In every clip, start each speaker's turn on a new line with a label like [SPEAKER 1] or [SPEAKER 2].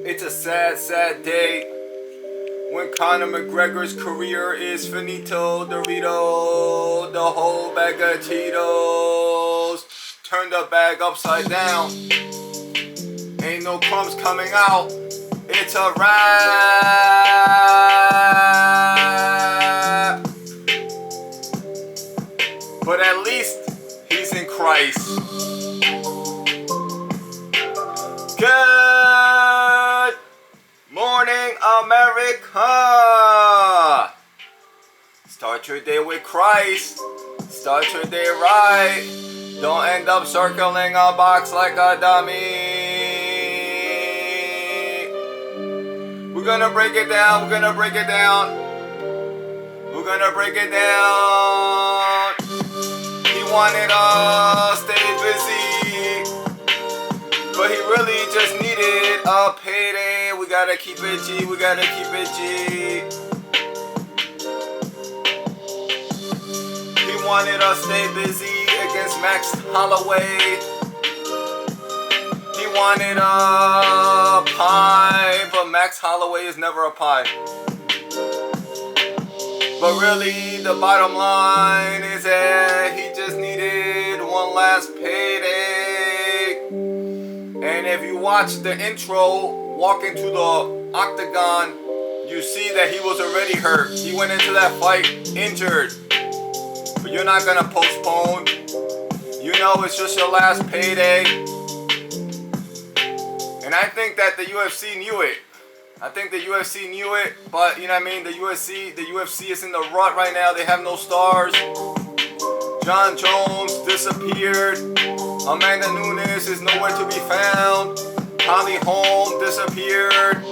[SPEAKER 1] It's a sad, sad day when Conor McGregor's career is finito. Dorito, the whole bag of Cheetos. Turn the bag upside down. Ain't no crumbs coming out. It's a wrap. But at least he's in Christ. Good morning, America. Start your day with Christ. Start your day right. Don't end up circling a box like a dummy. We're gonna break it down. We're gonna break it down. We're gonna break it down. He wanted us stay busy, but he really just needed a payday. We gotta keep it G. We gotta keep it G. He wanted us stay busy against Max Hollaway. He wanted a pie, but Max Holloway is never a pie. But really, the bottom line is that he just needed one last payday. And if you watch the intro, walking to the octagon, you see that he was already hurt. He went into that fight injured. But you're not gonna postpone. You know it's just your last payday. And I think that the UFC knew it. I think the UFC knew it, but you know what I mean? The UFC is in the rut right now. They have no stars. John Jones disappeared. Amanda Nunes is nowhere to be found. Holly Holm disappeared.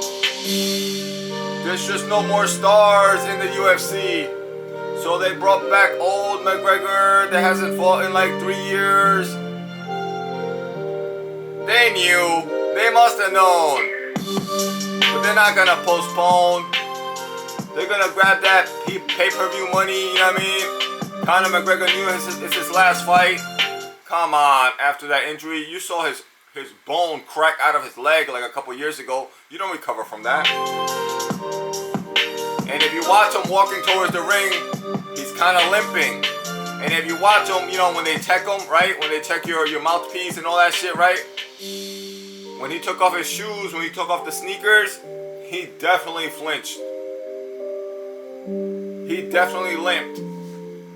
[SPEAKER 1] There's just no more stars in the UFC. So they brought back old McGregor that hasn't fought in like 3 years. They knew. They must have known. But they're not gonna postpone. They're gonna grab that pay-per-view money, you know what I mean? Conor McGregor knew it's his last fight. Come on, after that injury, you saw his bone crack out of his leg like a couple years ago. You don't recover from that. And if you watch him walking towards the ring, he's kind of limping. And if you watch him, you know, when they check him, right? When they check your mouthpiece and all that shit, right? When he took off his shoes, when he took off the sneakers, he definitely flinched. He definitely limped.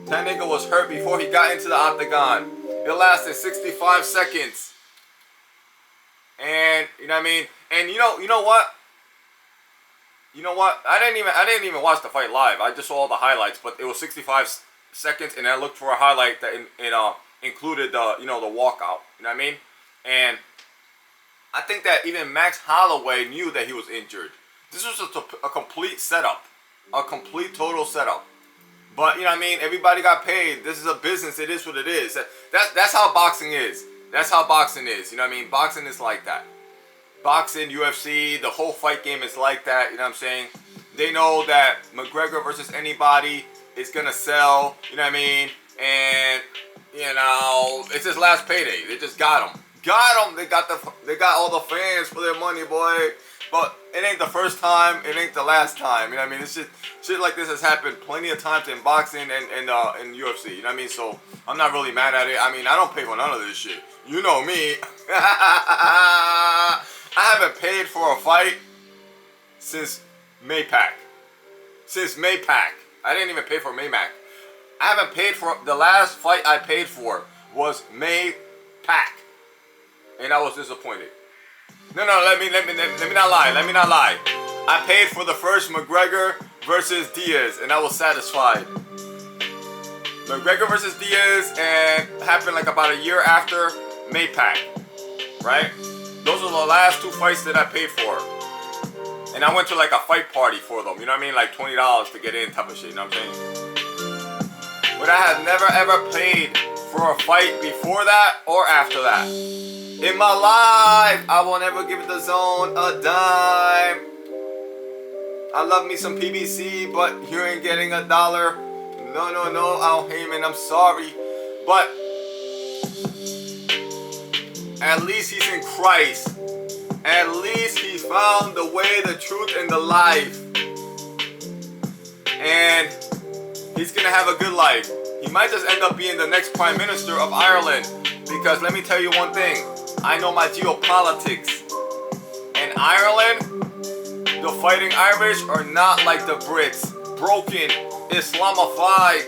[SPEAKER 1] That nigga was hurt before he got into the octagon. It lasted 65 seconds. And you know what I mean? And you know what? You know what? I didn't even watch the fight live. I just saw all the highlights, but it was 65 seconds, and I looked for a highlight that included the the walkout. You know what I mean? And I think that even Max Holloway knew that he was injured. This was just a complete setup. A complete total setup. But, you know what I mean? Everybody got paid. This is a business. It is what it is. That's how boxing is. That's how boxing is. You know what I mean? Boxing is like that. Boxing, UFC, the whole fight game is like that. You know what I'm saying? They know that McGregor versus anybody is going to sell. You know what I mean? And, you know, it's his last payday. They just got him. Got them. They got all the fans for their money, boy. But it ain't the first time. It ain't the last time. You know what I mean? It's just shit like this has happened plenty of times in boxing and UFC. You know what I mean? So I'm not really mad at it. I mean, I don't pay for none of this shit. You know me. I haven't paid for a fight since Maypac. Since Maypac. I didn't even pay for Maymac. I haven't paid for the last fight I paid for was Maypac. And I was disappointed. No, let me not lie. Let me not lie. I paid for the first McGregor versus Diaz, and I was satisfied. McGregor versus Diaz, and happened like about a year after Maypac, right? Those are the last two fights that I paid for. And I went to like a fight party for them. You know what I mean? Like $20 to get in type of shit. You know what I'm saying? But I have never ever paid for a fight before that or after that. In my life, I will never give the zone a dime. I love me some PBC, but you ain't getting $1. No, Al Heyman, I'm sorry. But at least he's in Christ. At least he found the way, the truth, and the life. And he's gonna have a good life. He might just end up being the next Prime Minister of Ireland. Because let me tell you one thing. I know my geopolitics. In Ireland, the Fighting Irish are not like the Brits. Broken, Islamified.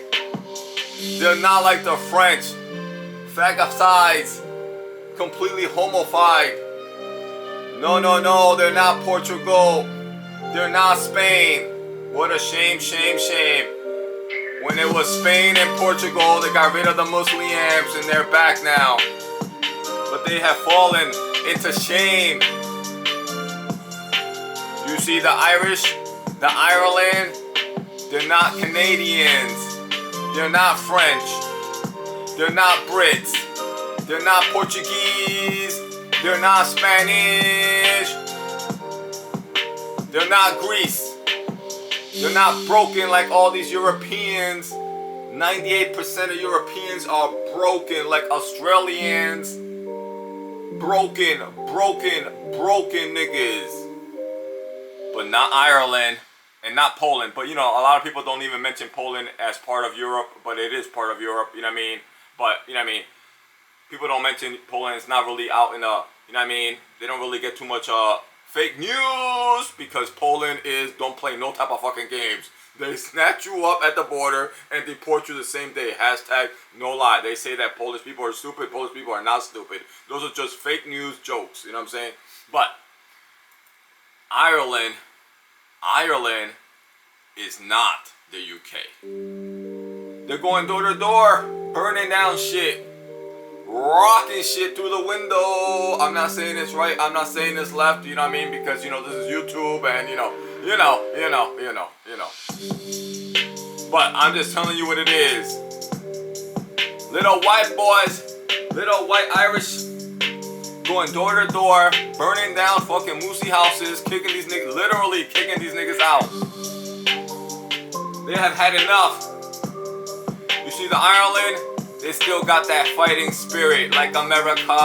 [SPEAKER 1] They're not like the French. Phagocydes. Completely homofied. No, they're not Portugal. They're not Spain. What a shame, shame, shame. When it was Spain and Portugal, they got rid of the Muslims and they're back now. But they have fallen into shame. You see, the Irish, the Ireland, they're not Canadians. They're not French. They're not Brits. They're not Portuguese. They're not Spanish. They're not Greece. They're not broken like all these Europeans. 98% of Europeans are broken like Australians. Broken niggas. But not Ireland and not Poland. But you know, a lot of people don't even mention Poland as part of Europe, but it is part of Europe, you know what I mean? But, you know what I mean? People don't mention Poland. It's not really out in the, you know what I mean? They don't really get too much fake news because Poland don't play no type of fucking games. They snatch you up at the border and deport you the same day. Hashtag no lie. They say that Polish people are stupid. Polish people are not stupid. Those are just fake news jokes. You know what I'm saying? But Ireland is not the UK. They're going door to door, burning down shit, rocking shit through the window. I'm not saying it's right. I'm not saying it's left. You know what I mean? Because you know this is YouTube, and you know. But I'm just telling you what it is. Little white boys, little white Irish, going door to door, burning down fucking moosey houses, kicking these niggas, literally kicking these niggas out. They have had enough. You see, the Ireland, they still got that fighting spirit like America.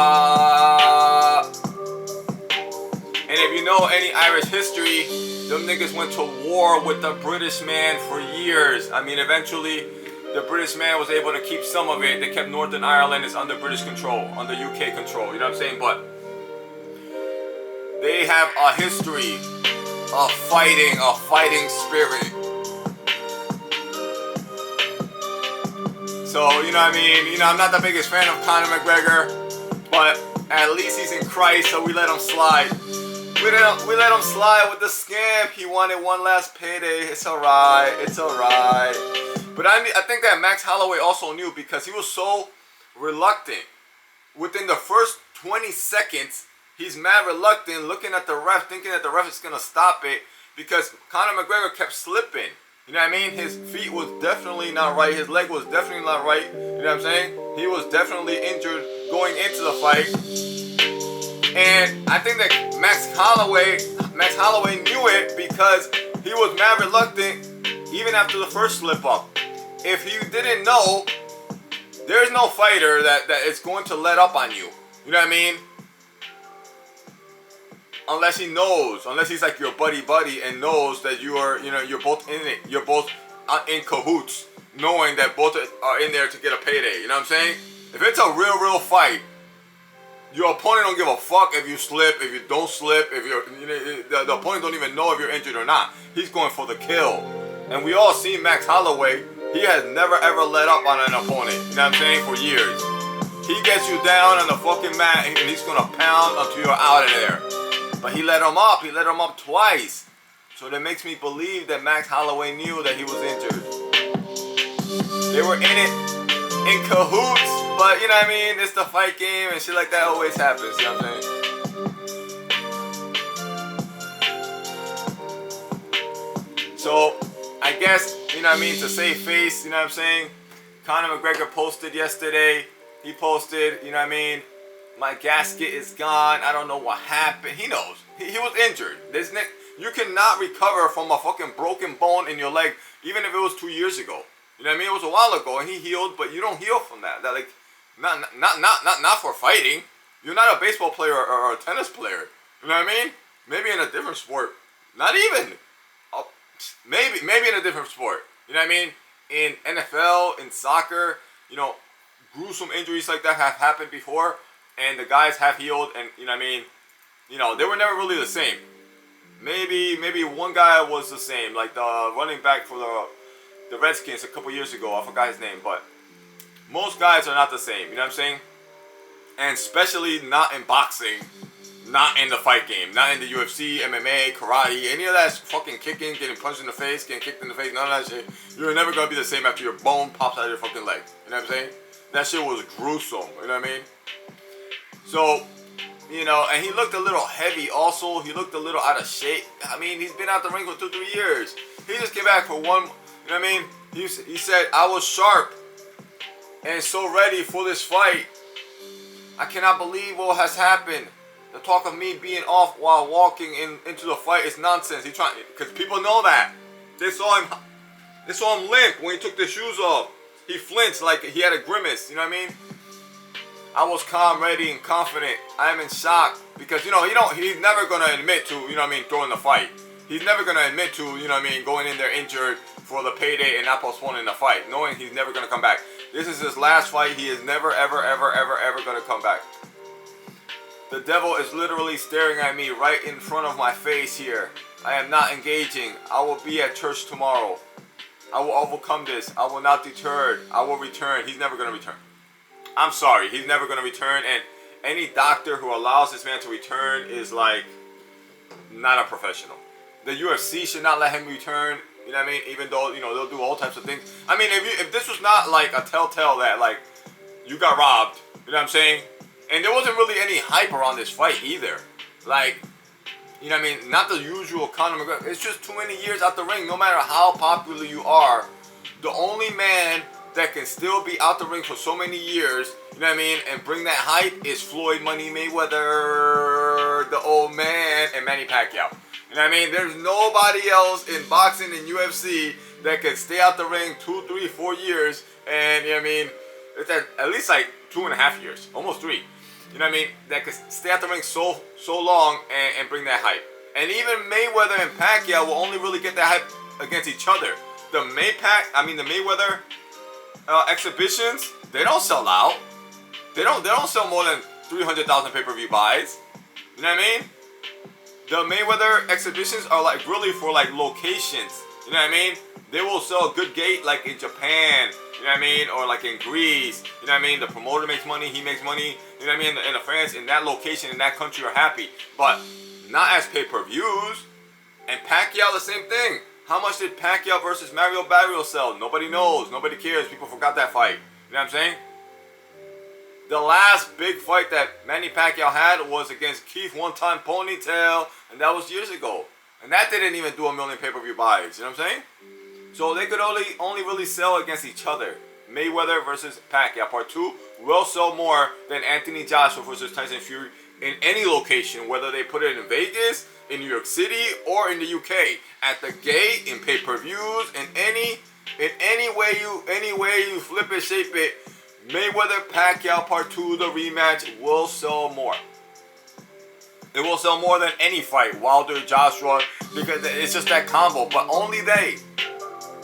[SPEAKER 1] And if you know any Irish history, them niggas went to war with the British man for years. I mean, eventually, the British man was able to keep some of it. They kept Northern Ireland is under British control, under UK control. You know what I'm saying? But they have a history of fighting, a fighting spirit. So, you know what I mean? You know, I'm not the biggest fan of Conor McGregor, but at least he's in Christ, so we let him slide. We let him slide with the scam. He wanted one last payday. It's alright. It's alright. But I think that Max Holloway also knew because he was so reluctant. Within the first 20 seconds, he's mad reluctant, looking at the ref, thinking that the ref is going to stop it because Conor McGregor kept slipping. You know what I mean? His feet was definitely not right. His leg was definitely not right. You know what I'm saying? He was definitely injured going into the fight. And I think that Max Holloway knew it because he was mad reluctant even after the first slip up. If he didn't know, there's no fighter that is going to let up on you. You know what I mean? Unless he knows, unless he's like your buddy and knows that you are, you know, you're both in it. You're both in cahoots, knowing that both are in there to get a payday. You know what I'm saying? If it's a real fight, your opponent don't give a fuck if you slip, if you don't slip, if you're, you know, the opponent don't even know if you're injured or not. He's going for the kill. And we all see Max Holloway. He has never ever let up on an opponent. You know what I'm saying? For years. He gets you down on the fucking mat and he's gonna pound until you're out of there. But he let him up. He let him up twice. So that makes me believe that Max Holloway knew that he was injured. They were in it in cahoots. But you know what I mean? It's the fight game and shit like that always happens. You know what I'm saying? So I guess, you know what I mean, to save face, you know what I'm saying? Conor McGregor posted yesterday. He posted, you know what I mean? My gasket is gone. I don't know what happened. He knows. He was injured. You cannot recover from a fucking broken bone in your leg, even if it was 2 years ago. You know what I mean? It was a while ago and he healed, but you don't heal from that. Not for fighting. You're not a baseball player or a tennis player. You know what I mean? Maybe in a different sport. Not even. Maybe in a different sport. You know what I mean? In NFL, in soccer, you know, gruesome injuries like that have happened before, and the guys have healed, and you know what I mean? You know, they were never really the same. Maybe one guy was the same, like the running back for the Redskins a couple years ago. I forgot his name, but most guys are not the same. You know what I'm saying? And especially not in boxing, not in the fight game, not in the UFC, MMA, karate, any of that fucking kicking, getting punched in the face, getting kicked in the face, none of that shit. You're never gonna be the same after your bone pops out of your fucking leg. You know what I'm saying? That shit was gruesome. You know what I mean? So, you know, and he looked a little heavy also. He looked a little out of shape. I mean, he's been out the ring for 2-3 years. He just came back for one, you know what I mean? He said, I was sharp and so ready for this fight. I cannot believe what has happened. The talk of me being off while walking into the fight is nonsense. He trying, because people know that. They saw him limp when he took the shoes off. He flinched like he had a grimace, you know what I mean? I was calm, ready, and confident. I am in shock because, you know, he's never going to admit to, you know what I mean, throwing the fight. He's never going to admit to, you know what I mean, going in there injured for the payday and not postponing the fight, knowing he's never going to come back. This is his last fight. He is never, ever, ever, ever, ever going to come back. The devil is literally staring at me right in front of my face here. I am not engaging. I will be at church tomorrow. I will overcome this. I will not deter. I will return. He's never going to return. I'm sorry. He's never going to return. And any doctor who allows this man to return is like not a professional. The UFC should not let him return. You know what I mean? Even though, you know, they'll do all types of things. I mean, if this was not like a telltale that like you got robbed, you know what I'm saying? And there wasn't really any hype around this fight either. Like, you know what I mean? Not the usual Conor McGregor. It's just too many years out the ring. No matter how popular you are, the only man that can still be out the ring for so many years, you know what I mean, and bring that hype is Floyd Money Mayweather, the old man, and Manny Pacquiao. You know what I mean? There's nobody else in boxing and UFC that can stay out the ring 2, 3, 4 years, and you know what I mean? It's at least like 2.5 years, almost 3. You know what I mean? That could stay out the ring so long and bring that hype. And even Mayweather and Pacquiao will only really get that hype against each other. The Mayweather exhibitions, they don't sell out. They don't sell more than 300,000 pay-per-view buys. You know what I mean? The Mayweather exhibitions are like really for like locations. You know what I mean? They will sell a good gate like in Japan. You know what I mean? Or like in Greece. You know what I mean? The promoter makes money, he makes money. You know what I mean? And the fans in that location, in that country are happy. But not as pay-per-views. And Pacquiao, the same thing. How much did Pacquiao versus Mario Barrio sell? Nobody knows. Nobody cares. People forgot that fight. You know what I'm saying? The last big fight that Manny Pacquiao had was against Keith One-Time Ponytail. And that was years ago. And that didn't even do 1 million pay-per-view buys. You know what I'm saying? So they could only really sell against each other. Mayweather versus Pacquiao. Part 2 will sell more than Anthony Joshua versus Tyson Fury in any location. Whether they put it in Vegas, in New York City, or in the UK. At the gate, in pay-per-views, in any way you flip it, shape it, Mayweather Pacquiao Part 2, the rematch, will sell more. It will sell more than any fight, Wilder, Joshua, because it's just that combo. But only they.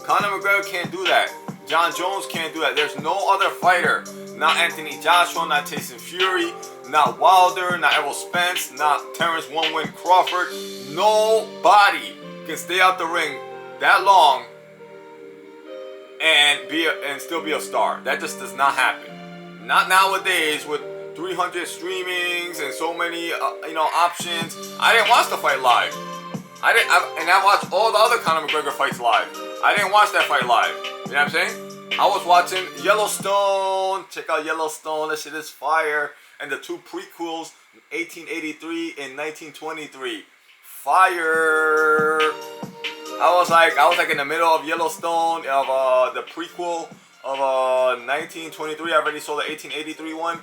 [SPEAKER 1] Conor McGregor can't do that. John Jones can't do that. There's no other fighter. Not Anthony Joshua, not Tyson Fury, not Wilder, not Errol Spence, not Terrence One Win Crawford. Nobody can stay out the ring that long and still be a star. That just does not happen. Not nowadays with 300 streamings and so many options. I didn't watch the fight live. I watched all the other Conor McGregor fights live. I didn't watch that fight live. You know what I'm saying? I was watching Yellowstone. Check out Yellowstone. That shit is fire. And the 2 prequels, 1883 and 1923. Fire. I was like in the middle of Yellowstone of the prequel of 1923. I already saw the 1883 one,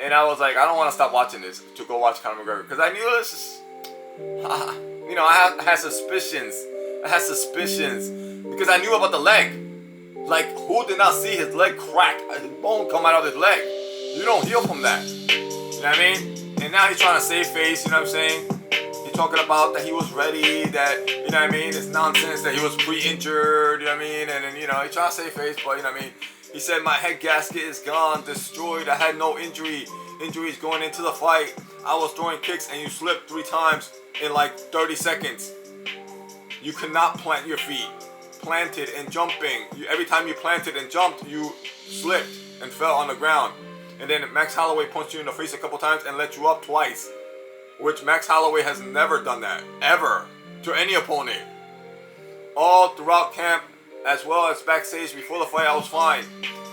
[SPEAKER 1] and I was like, I don't want to stop watching this to go watch Conor McGregor because I knew this is, I had suspicions. Because I knew about the leg. Like, who did not see his leg crack, his bone come out of his leg? You don't heal from that. You know what I mean? And now he's trying to save face. You know what I'm saying? talking about that he was ready, that, you know what I mean, it's nonsense, that he was pre-injured, you know what I mean, and then, you know, he trying to save face, but, you know what I mean, he said, my head gasket is gone, destroyed, I had no injuries going into the fight, I was throwing kicks and you slipped 3 times in like 30 seconds. You cannot plant your feet. Planted and jumping. Every time you planted and jumped, you slipped and fell on the ground. And then Max Holloway punched you in the face a couple times and let you up twice. Which Max Holloway has never done that. Ever. To any opponent. All throughout camp, as well as backstage before the fight, I was fine.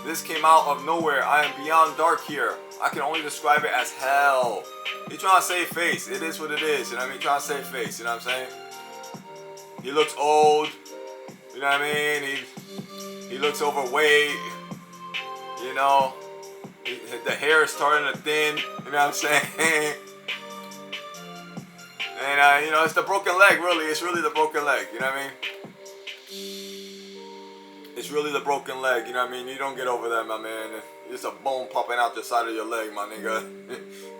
[SPEAKER 1] This came out of nowhere. I am beyond dark here. I can only describe it as hell. He's trying to save face. It is what it is. You know what I mean? Trying to save face. You know what I'm saying? He looks old. You know what I mean? He looks overweight. You know? The hair is starting to thin. You know what I'm saying? And, you know, it's the broken leg, really. It's really the broken leg. You know what I mean? It's really the broken leg. You know what I mean? You don't get over that, my man. It's a bone popping out the side of your leg, my nigga.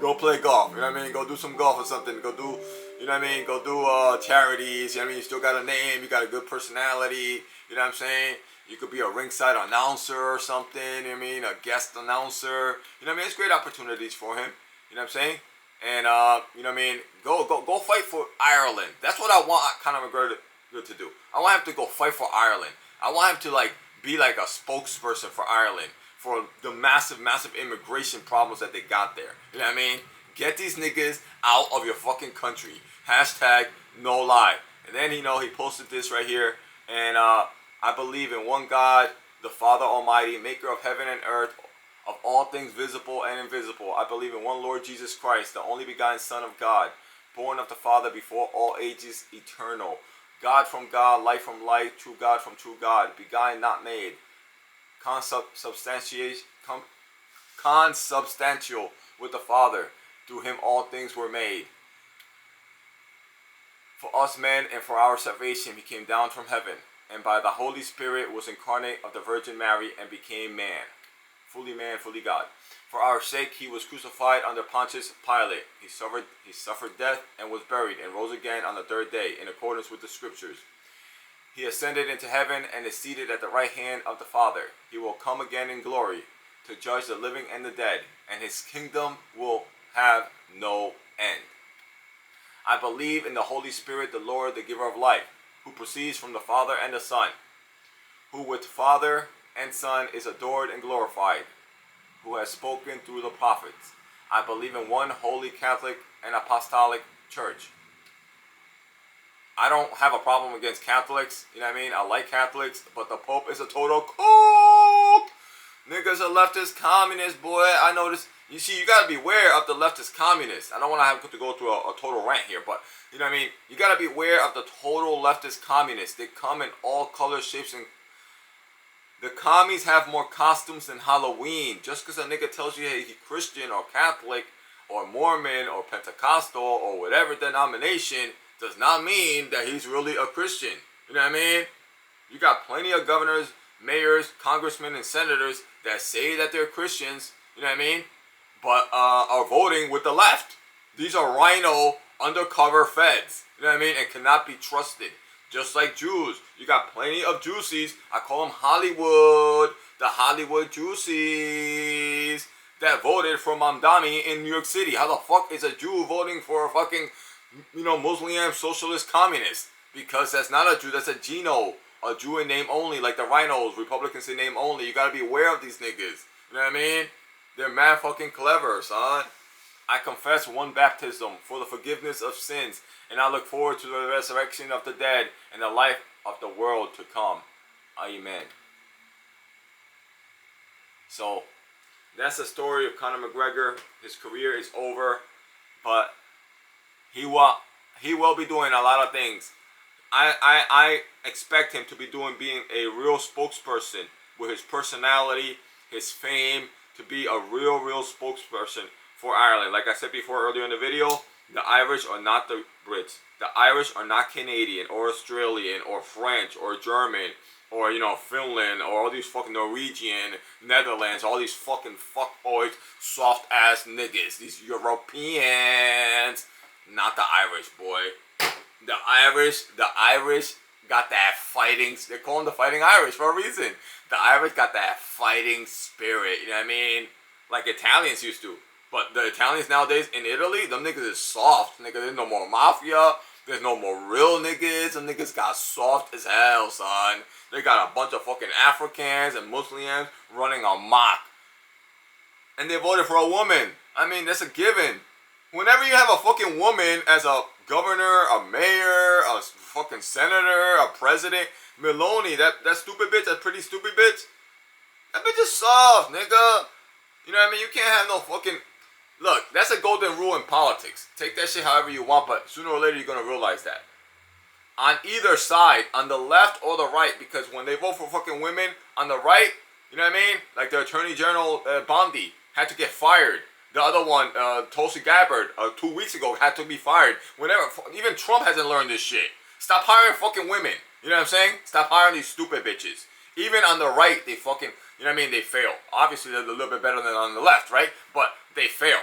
[SPEAKER 1] Go play golf. You know what I mean? Go do some golf or something. Go do, you know what I mean? Go do charities. You know what I mean? You still got a name. You got a good personality. You know what I'm saying? You could be a ringside announcer or something. You know what I mean? A guest announcer. You know what I mean? It's great opportunities for him. You know what I'm saying? And, you know what I mean? Go fight for Ireland. That's what I want Conor McGregor to do. I want him to go fight for Ireland. I want him to, like, be like a spokesperson for Ireland. For the massive immigration problems that they got there. You know what I mean? Get these niggas out of your fucking country. Hashtag no lie. And then, you know, he posted this right here. And I believe in one God, the Father Almighty, maker of heaven and earth, of all things visible and invisible. I believe in one Lord Jesus Christ, the only begotten Son of God, born of the Father before all ages, eternal. God from God, light from light, true God from true God, begotten, not made. Consubstantial with the Father. Through him all things were made. For us men and for our salvation he came down from heaven, and by the Holy Spirit was incarnate of the Virgin Mary and became man. Fully man, fully God. For our sake he was crucified under Pontius Pilate. He suffered death and was buried and rose again on the 3rd day in accordance with the scriptures. He ascended into heaven and is seated at the right hand of the Father. He will come again in glory to judge the living and the dead, and his kingdom will have no end. I believe in the Holy Spirit, the Lord, the giver of life, who proceeds from the Father and the Son, who with Father and Son is adored and glorified, who has spoken through the prophets. I believe in one holy Catholic and apostolic church. I don't have a problem against Catholics, you know what I mean? I like Catholics, but the Pope is a total kook. Niggas are leftist communist, boy. I know this. You see, you gotta be aware of the leftist communists. I don't want to have to go through a total rant here, but you know what I mean? You gotta be aware of the total leftist communists. They come in all colors, shapes, and the commies have more costumes than Halloween. Just because a nigga tells you, hey, he's Christian or Catholic or Mormon or Pentecostal or whatever denomination does not mean that he's really a Christian. You know what I mean? You got plenty of governors, mayors, congressmen, and senators that say that they're Christians, you know what I mean? But are voting with the left. These are rhino undercover feds, you know what I mean? And cannot be trusted. Just like Jews. You got plenty of Juicies. I call them Hollywood. The Hollywood Juicies that voted for Mamdani in New York City. How the fuck is a Jew voting for a fucking, you know, Muslim socialist communist? Because that's not a Jew, that's a Geno. A Jew in name only, like the rhinos. Republicans in name only. You gotta be aware of these niggas. You know what I mean? They're mad fucking clever, son. I confess one baptism for the forgiveness of sins, and I look forward to the resurrection of the dead and the life of the world to come. Amen. So, that's the story of Conor McGregor. His career is over, but he will be doing a lot of things. I expect him to be being a real spokesperson with his personality, his fame, to be a real spokesperson for Ireland. Like I said before earlier in the video, the Irish are not the Brits. The Irish are not Canadian or Australian or French or German or, you know, Finland or all these fucking Norwegian, Netherlands, all these fucking fuckboys, soft ass niggas. These Europeans, not the Irish, boy. The Irish got that fighting. They call them the Fighting Irish for a reason. The Irish got that fighting spirit. You know what I mean? Like Italians used to. But the Italians nowadays in Italy, them niggas is soft. Nigga, there's no more mafia. There's no more real niggas. Them niggas got soft as hell, son. They got a bunch of fucking Africans and Muslims running amok. And they voted for a woman. I mean, that's a given. Whenever you have a fucking woman as a governor, a mayor, a fucking senator, a president, Meloni, that stupid bitch, that pretty stupid bitch, that bitch is soft, nigga. You know what I mean? You can't have no fucking... Look, that's a golden rule in politics. Take that shit however you want, but sooner or later you're going to realize that. On either side, on the left or the right, because when they vote for fucking women, on the right, you know what I mean? Like the Attorney General Bondi had to get fired. The other one, Tulsi Gabbard, 2 weeks ago had to be fired. Whenever, even Trump hasn't learned this shit. Stop hiring fucking women. You know what I'm saying? Stop hiring these stupid bitches. Even on the right, they fucking, you know what I mean? They fail. Obviously, they're a little bit better than on the left, right? But they fail.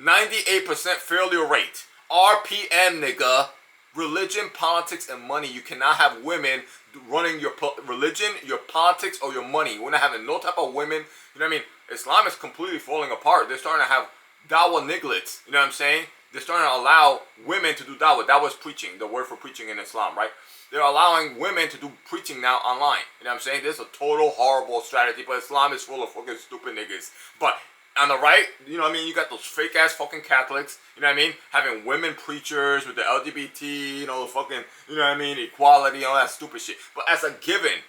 [SPEAKER 1] 98% failure rate. RPM, nigga. Religion, politics, and money. You cannot have women running your religion, your politics, or your money. We're not having no type of women. You know what I mean? Islam is completely falling apart. They're starting to have dawah niglets. You know what I'm saying? They're starting to allow women to do dawah. Dawah is preaching, the word for preaching in Islam, right? They're allowing women to do preaching now online. You know what I'm saying? This is a total horrible strategy, but Islam is full of fucking stupid niggas. But on the right, you know what I mean? You got those fake ass fucking Catholics, you know what I mean? Having women preachers with the LGBT, you know, fucking, you know what I mean? Equality, all that stupid shit. But as a given,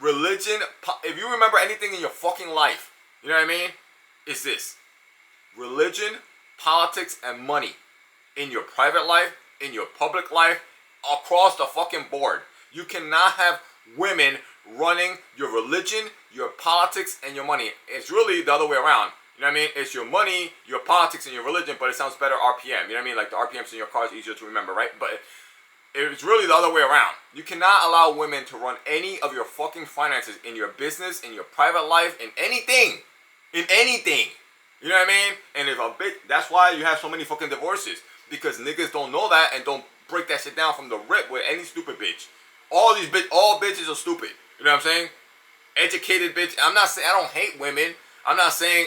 [SPEAKER 1] religion, if you remember anything in your fucking life, you know what I mean? It's this. Religion, politics, and money. In your private life, in your public life, across the fucking board. You cannot have women running your religion, your politics, and your money. It's really the other way around. You know what I mean? It's your money, your politics, and your religion, but it sounds better RPM. You know what I mean? Like the RPMs in your car is easier to remember, right? But it's really the other way around. You cannot allow women to run any of your fucking finances in your business, in your private life, in anything. In anything. You know what I mean? And if a bitch, that's why you have so many fucking divorces. Because niggas don't know that and don't break that shit down from the rip with any stupid bitch. All bitches are stupid. You know what I'm saying? Educated bitch. I'm not saying, I don't hate women. I'm not saying,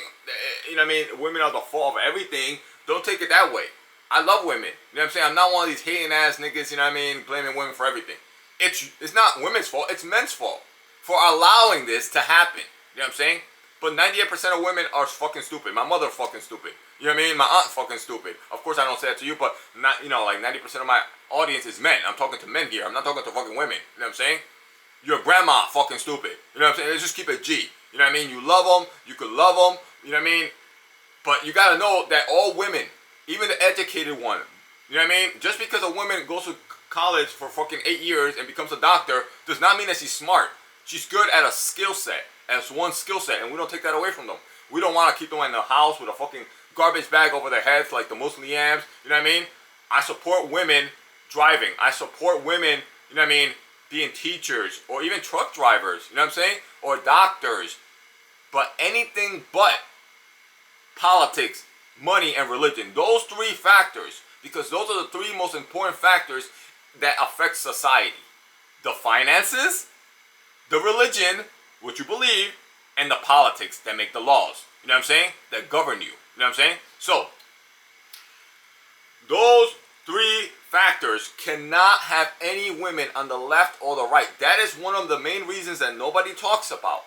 [SPEAKER 1] you know what I mean, women are the fault of everything. Don't take it that way. I love women. You know what I'm saying? I'm not one of these hating ass niggas, you know what I mean, blaming women for everything. It's not women's fault, it's men's fault for allowing this to happen. You know what I'm saying? But 98% of women are fucking stupid. My mother fucking stupid. You know what I mean? My aunt fucking stupid. Of course I don't say that to you, but not, you know, like 90% of my audience is men. I'm talking to men here. I'm not talking to fucking women. You know what I'm saying? Your grandma fucking stupid. You know what I'm saying? Let's just keep it G. You know what I mean? You love them. You could love them. You know what I mean? But you gotta know that all women, even the educated one, you know what I mean? Just because a woman goes to college for fucking 8 years and becomes a doctor does not mean that she's smart. She's good at a skill set. As one skill set, and we don't take that away from them. We don't want to keep them in the house with a fucking garbage bag over their heads like the Muslims. You know what I mean? I support women driving. I support women, you know what I mean, being teachers or even truck drivers, you know what I'm saying? Or doctors. But anything but politics, money, and religion. Those three factors, because those are the three most important factors that affect society. The finances, the religion, what you believe, and the politics that make the laws. You know what I'm saying? That govern you. You know what I'm saying? So, those three factors cannot have any women on the left or the right. That is one of the main reasons that nobody talks about.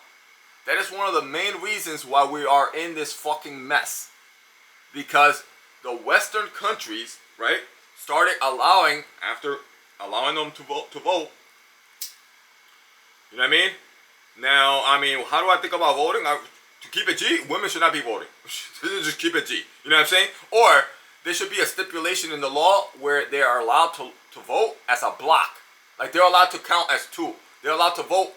[SPEAKER 1] That is one of the main reasons why we are in this fucking mess. Because the Western countries, right, started allowing, after allowing them to vote, you know what I mean? Now, I mean, how do I think about voting? To keep it G, women should not be voting. Just keep it G. You know what I'm saying? Or there should be a stipulation in the law where they are allowed to vote as a block. Like they're allowed to count as two. They're allowed to vote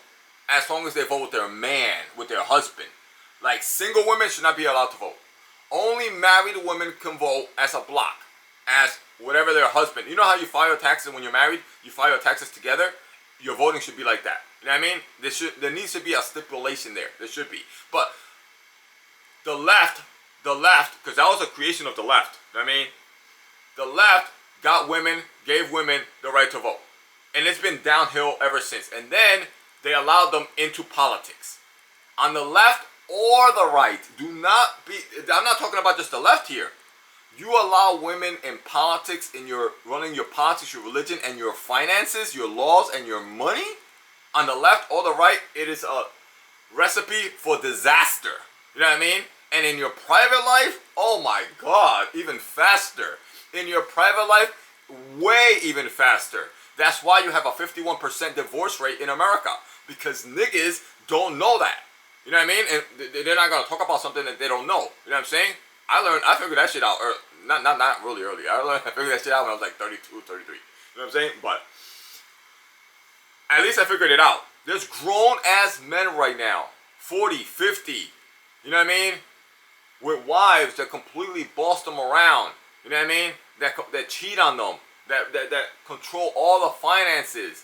[SPEAKER 1] as long as they vote with their man, with their husband. Like single women should not be allowed to vote. Only married women can vote as a block, as whatever their husband. You know how you file your taxes when you're married? You file your taxes together? Your voting should be like that. You know what I mean? There needs to be a stipulation there. There should be. But the left, because that was a creation of the left. You know what I mean? The left gave women the right to vote. And it's been downhill ever since. And then they allowed them into politics. On the left or the right, I'm not talking about just the left here. You allow women in politics, in your running your politics, your religion, and your finances, your laws, and your money. On the left or the right, it is a recipe for disaster. You know what I mean? And in your private life, oh my God, even faster. In your private life, way even faster. That's why you have a 51% divorce rate in America. Because niggas don't know that. You know what I mean? And they're not going to talk about something that they don't know. You know what I'm saying? I figured that shit out not really early. I figured that shit out when I was like 32, 33. You know what I'm saying? But at least I figured it out. There's grown-ass men right now, 40, 50, you know what I mean? With wives that completely boss them around. You know what I mean? That cheat on them. That control all the finances.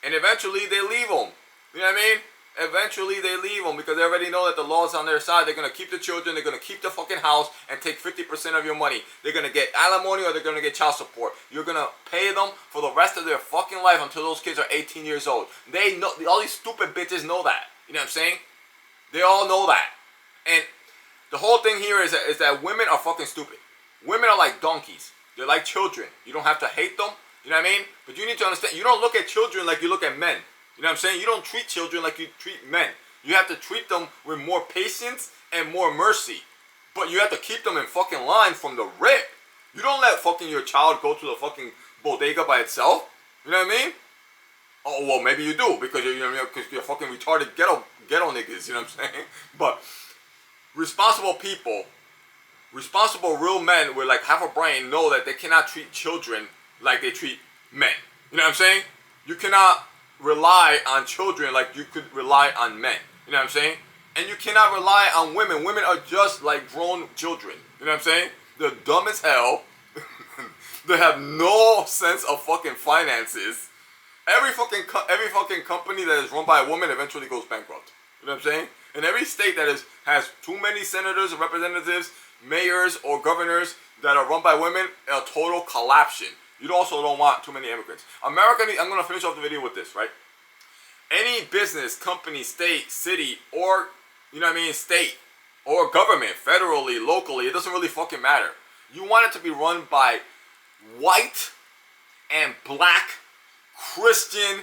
[SPEAKER 1] And eventually they leave them. You know what I mean? Eventually they leave them because they already know that the law's on their side. They're going to keep the children. They're going to keep the fucking house and take 50% of your money. They're going to get alimony or they're going to get child support. You're going to pay them for the rest of their fucking life until those kids are 18 years old. They know, all these stupid bitches know that. You know what I'm saying? They all know that. And the whole thing here is that women are fucking stupid. Women are like donkeys. They're like children. You don't have to hate them. You know what I mean? But you need to understand, you don't look at children like you look at men. You know what I'm saying? You don't treat children like you treat men. You have to treat them with more patience and more mercy. But you have to keep them in fucking line from the rip. You don't let fucking your child go to the fucking bodega by itself. You know what I mean? Oh, well, maybe you do because you're fucking retarded ghetto niggas. You know what I'm saying? But responsible people, responsible real men with like half a brain know that they cannot treat children like they treat men. You know what I'm saying? You cannot rely on children like you could rely on men. You know what I'm saying? And you cannot rely on women. Women are just like grown children. You know what I'm saying? They're dumb as hell. They have no sense of fucking finances. Every fucking company that is run by a woman eventually goes bankrupt. You know what I'm saying? And every state that has too many senators or representatives, mayors or governors that are run by women, a total collapsion. You also don't want too many immigrants. America, I'm going to finish off the video with this, right? Any business, company, state, city, or, you know what I mean, state, or government, federally, locally, it doesn't really fucking matter. You want it to be run by white and black Christian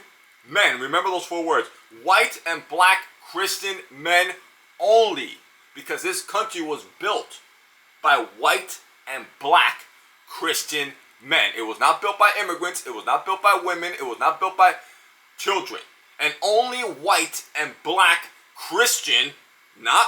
[SPEAKER 1] men. Remember those 4 words. White and black Christian men only. Because this country was built by white and black Christian men. It was not built by immigrants. It was not built by women. It was not built by children. And only white and black Christian, not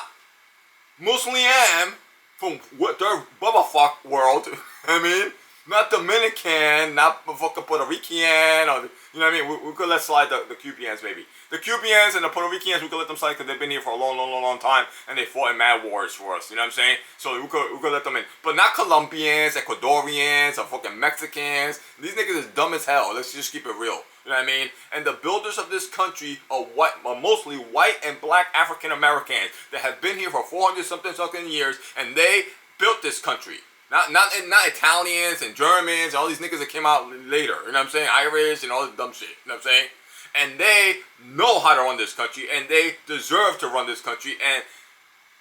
[SPEAKER 1] Muslim from what their Bubba fuck world. I mean, not Dominican, not fucking Puerto Rican, or you know what I mean. We could let slide the Cubans maybe. The Cubans and the Puerto Ricans, we could let them slide because they've been here for a long time and they fought in mad wars for us. You know what I'm saying? So we could let them in, but not Colombians, Ecuadorians, or fucking Mexicans. These niggas is dumb as hell. Let's just keep it real. You know what I mean? And the builders of this country are mostly white and black African Americans that have been here for 400 something years, and they built this country. Not Italians and Germans and all these niggas that came out later. You know what I'm saying? Irish and all this dumb shit. You know what I'm saying? And they know how to run this country, and they deserve to run this country, and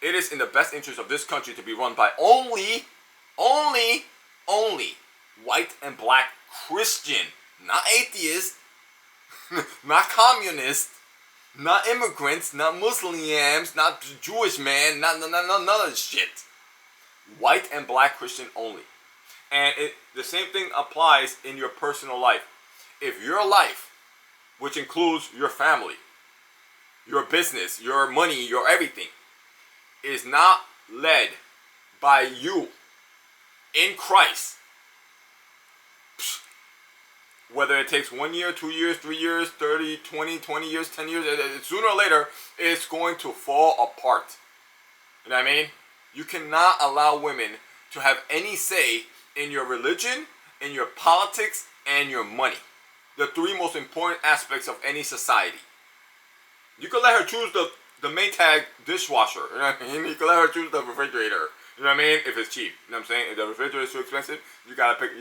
[SPEAKER 1] it is in the best interest of this country to be run by only white and black Christian, not atheist, not communist, not immigrants, not Muslims, not Jewish man, none of this shit. White and black Christian only. And the same thing applies in your personal life. If your life, which includes your family, your business, your money, your everything, is not led by you in Christ, whether it takes 1 year, 2 years, 3 years, 30, 20 years, 10 years, sooner or later, it's going to fall apart. You know what I mean? You cannot allow women to have any say in your religion, in your politics, and your money. The 3 most important aspects of any society. You could let her choose the Maytag dishwasher. You know what I mean? You could let her choose the refrigerator. You know what I mean? If it's cheap. You know what I'm saying? If the refrigerator is too expensive, you gotta pick.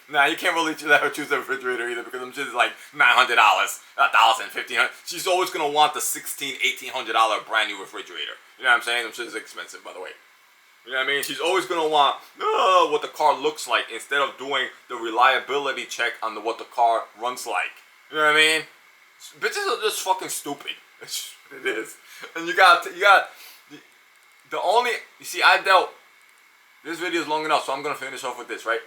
[SPEAKER 1] Nah, you can't really let her choose the refrigerator either because them shit is like $900, $1,000, $1,500. She's always gonna want the $1,600, $1,800 brand new refrigerator. You know what I'm saying? Them shit is expensive, by the way. You know what I mean? She's always gonna want what the car looks like instead of doing the reliability check on what the car runs like. You know what I mean? Bitches are just fucking stupid. It is. And you got the only, you see, this video is long enough, so I'm gonna finish off with this, right?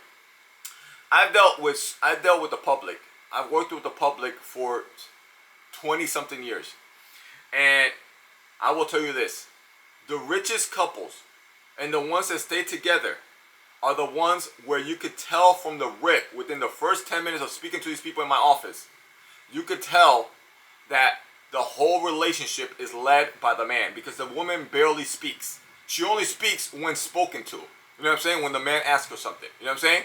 [SPEAKER 1] I've dealt with the public. I've worked with the public for 20 something years. And I will tell you this, the richest couples and the ones that stay together are the ones where you could tell from the rip, within the first 10 minutes of speaking to these people in my office, you could tell that the whole relationship is led by the man, because the woman barely speaks. She only speaks when spoken to. You know what I'm saying? When the man asks her something. You know what I'm saying?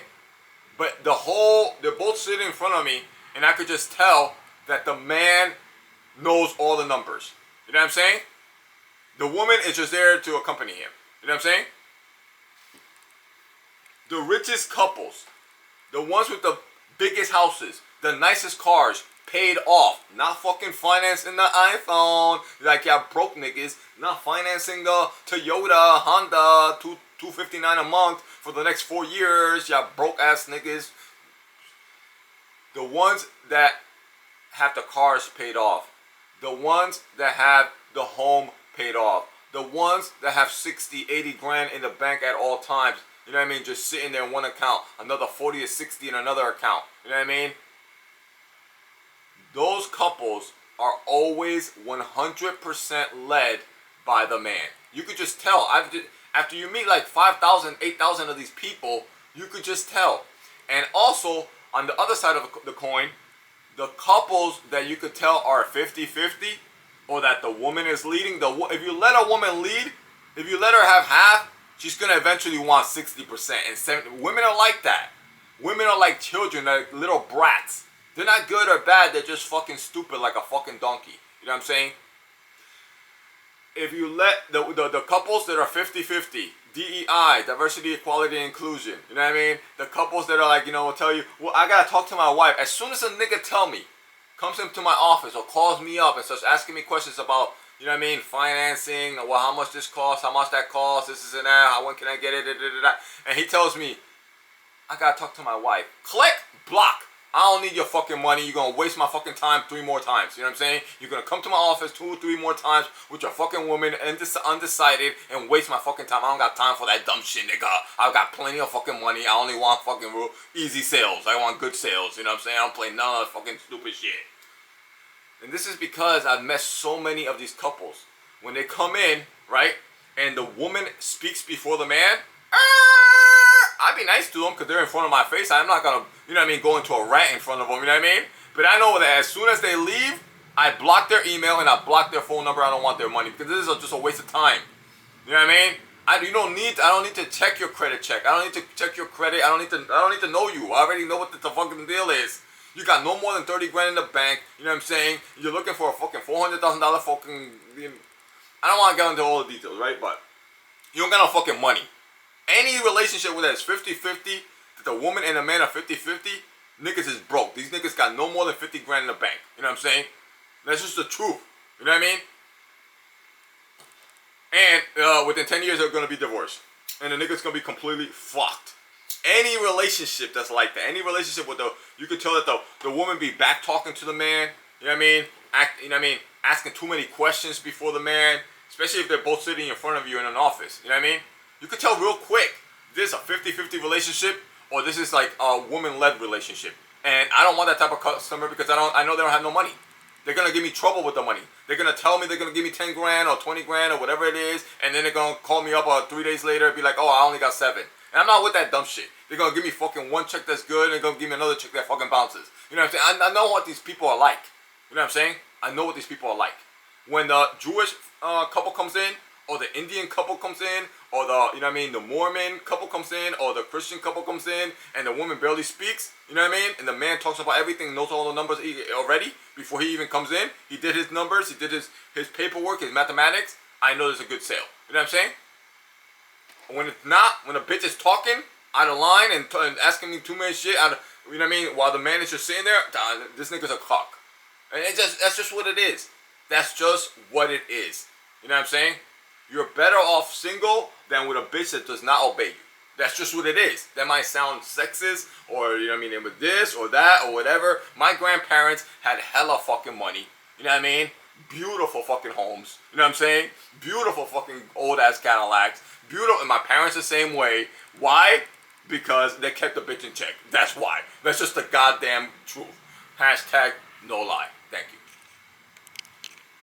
[SPEAKER 1] But they're both sitting in front of me, and I could just tell that the man knows all the numbers. You know what I'm saying? The woman is just there to accompany him. You know what I'm saying? The richest couples, the ones with the biggest houses, the nicest cars, paid off, not fucking financing the iPhone like y'all broke niggas, not financing the Toyota, Honda, $259 a month for the next 4 years, y'all broke ass niggas. The ones that have the cars paid off, the ones that have the home paid off, the ones that have 60, 80 grand in the bank at all times, you know what I mean, just sitting there in one account, another 40 or 60 in another account, you know what I mean? Those couples are always 100% led by the man. You could just tell. After you meet like 5,000, 8,000 of these people, you could just tell. And also, on the other side of the coin, the couples that you could tell are 50-50, or that the woman is leading. If you let a woman lead, if you let her have half, she's going to eventually want 60%. And 70. Women are like that. Women are like children, like little brats. They're not good or bad, they're just fucking stupid like a fucking donkey. You know what I'm saying? If you let the couples that are 50-50, DEI, diversity, equality, and inclusion, you know what I mean? The couples that are like, you know, will tell you, well, I gotta talk to my wife. As soon as a nigga comes into my office or calls me up and starts asking me questions about, you know what I mean, financing, well, how much this costs, how much that costs, this is and that, when can I get it, and he tells me, I gotta talk to my wife. Click, block. I don't need your fucking money. You're going to waste my fucking time 3 more times. You know what I'm saying? You're going to come to my office 2 or 3 more times with your fucking woman undecided and waste my fucking time. I don't got time for that dumb shit, nigga. I've got plenty of fucking money. I only want fucking real easy sales. I want good sales. You know what I'm saying? I don't play none of that fucking stupid shit. And this is because I've met so many of these couples. When they come in, right, and the woman speaks before the man, I'd be nice to them because they're in front of my face. I'm not going to, you know what I mean, go into a rant in front of them, you know what I mean? But I know that as soon as they leave, I block their email and I block their phone number. I don't want their money because this is just a waste of time. You know what I mean? I don't need to check your credit check. I don't need to check your credit. I don't need to know you. I already know what the fucking deal is. You got no more than 30 grand in the bank. You know what I'm saying? You're looking for a fucking $400,000 fucking, I don't want to get into all the details, right? But you don't got no fucking money. Any relationship where that's 50-50, that the woman and the man are 50-50, niggas is broke. These niggas got no more than 50 grand in the bank. You know what I'm saying? That's just the truth. You know what I mean? And within 10 years, they're going to be divorced. And the nigga's going to be completely fucked. Any relationship that's like that, any relationship with you can tell that the woman be back talking to the man. You know what I mean? Asking too many questions before the man. Especially if they're both sitting in front of you in an office. You know what I mean? You can tell real quick, this is a 50-50 relationship, or this is like a woman-led relationship. And I don't want that type of customer because I know they don't have no money. They're going to give me trouble with the money. They're going to tell me they're going to give me 10 grand or 20 grand or whatever it is, and then they're going to call me up 3 days later and be like, oh, I only got 7. And I'm not with that dumb shit. They're going to give me fucking one check that's good, and they're going to give me another check that fucking bounces. You know what I'm saying? I know what these people are like. You know what I'm saying? I know what these people are like. When the Jewish couple comes in, or the Indian couple comes in, or the, you know what I mean, the Mormon couple comes in, or the Christian couple comes in, and the woman barely speaks, you know what I mean? And the man talks about everything, knows all the numbers already, before he even comes in. He did his numbers, he did his paperwork, his mathematics. I know there's a good sale. You know what I'm saying? when it's not, when a bitch is talking out of line and asking me too much shit, you know what I mean? While the man is just sitting there, this nigga's a cock. And that's just what it is. That's just what it is. You know what I'm saying? You're better off single than with a bitch that does not obey you. That's just what it is. That might sound sexist, or you know what I mean, and with this or that or whatever. My grandparents had hella fucking money. You know what I mean? Beautiful fucking homes. You know what I'm saying? Beautiful fucking old ass Cadillacs. Beautiful, and my parents the same way. Why? Because they kept the bitch in check. That's why. That's just the goddamn truth. Hashtag no lie. Thank you.